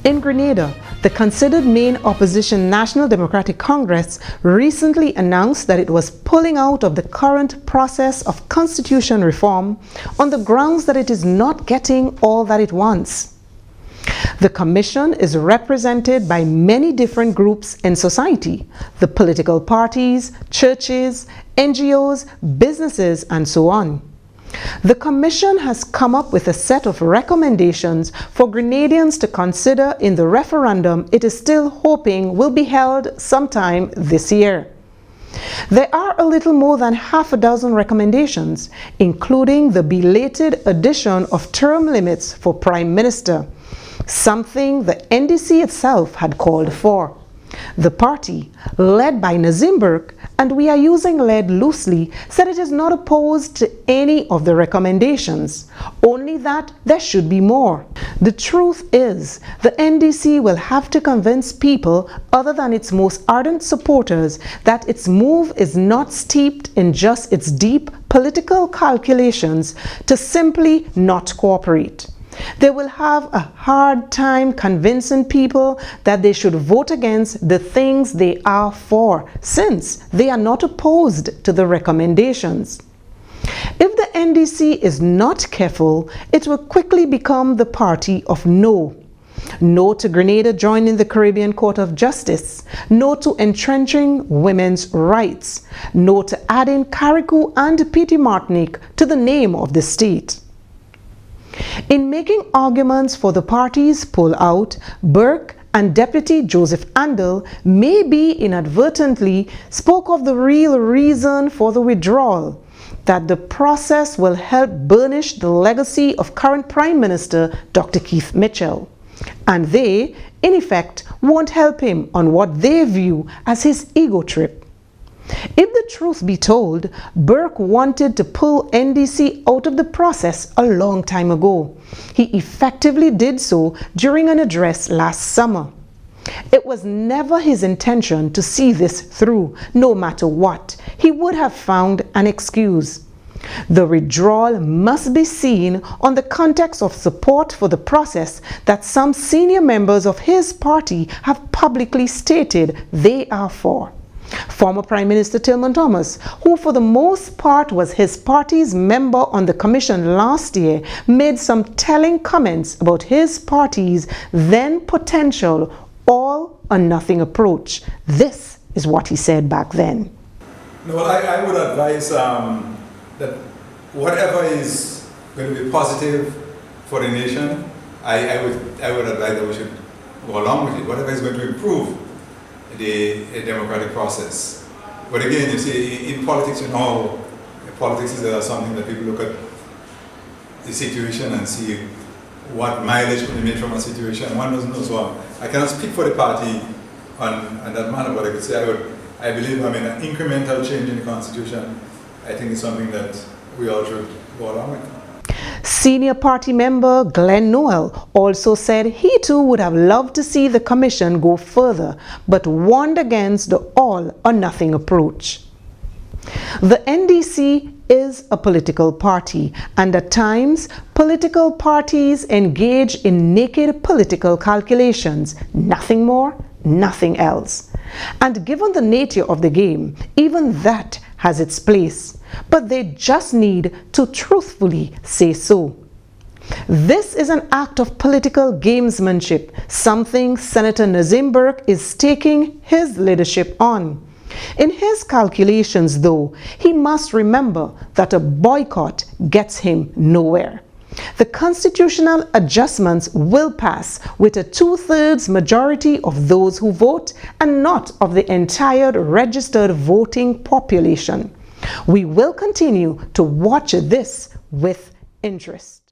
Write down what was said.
In Grenada, the considered main opposition National Democratic Congress recently announced that it was pulling out of the current process of constitution reform on the grounds that it is not getting all that it wants. The commission is represented by many different groups in society: the political parties, churches, NGOs, businesses, and so on. The commission has come up with a set of recommendations for Grenadians to consider in the referendum it is still hoping will be held sometime this year. There are a little more than half a dozen recommendations, including the belated addition of term limits for Prime Minister, something the NDC itself had called for. The party, led by Nazim Burke, and we are using led loosely, said it is not opposed to any of the recommendations, only that there should be more. The truth is, the NDC will have to convince people other than its most ardent supporters that its move is not steeped in just its deep political calculations to simply not cooperate. They will have a hard time convincing people that they should vote against the things they are for, since they are not opposed to the recommendations. If the NDC is not careful, it will quickly become the party of no. No to Grenada joining the Caribbean Court of Justice. No to entrenching women's rights. No to adding Carriacou and Petite Martinique to the name of the state. In making arguments for the party's pull-out, Burke and Deputy Joseph Andel maybe inadvertently spoke of the real reason for the withdrawal, that the process will help burnish the legacy of current Prime Minister Dr. Keith Mitchell, and they, in effect, won't help him on what they view as his ego trip. If the truth be told, Burke wanted to pull NDC out of the process a long time ago. He effectively did so during an address last summer. It was never his intention to see this through, no matter what. He would have found an excuse. The withdrawal must be seen on the context of support for the process that some senior members of his party have publicly stated they are for. Former Prime Minister Tillman Thomas, who for the most part was his party's member on the commission last year, made some telling comments about his party's then potential all or nothing approach. This is what he said back then. No, well, I would advise that whatever is going to be positive for the nation, I would advise that we should go along with it. Whatever is going to improve the democratic process. But again, you see, in politics, you know, politics is something that people look at the situation and see what mileage can be made from a situation. One doesn't know. So I cannot speak for the party on that matter, but I could say I believe, an incremental change in the constitution, I think is something that we all should go along with. Senior party member Glenn Noel also said he too would have loved to see the commission go further, but warned against the all or nothing approach. The NDC is a political party, and at times, political parties engage in naked political calculations, nothing more, nothing else. And given the nature of the game, even that has its place, but they just need to truthfully say so. This is an act of political gamesmanship, something Senator Nazim Burke is staking his leadership on. In his calculations, though, he must remember that a boycott gets him nowhere. The constitutional adjustments will pass with a 2/3 majority of those who vote and not of the entire registered voting population. We will continue to watch this with interest.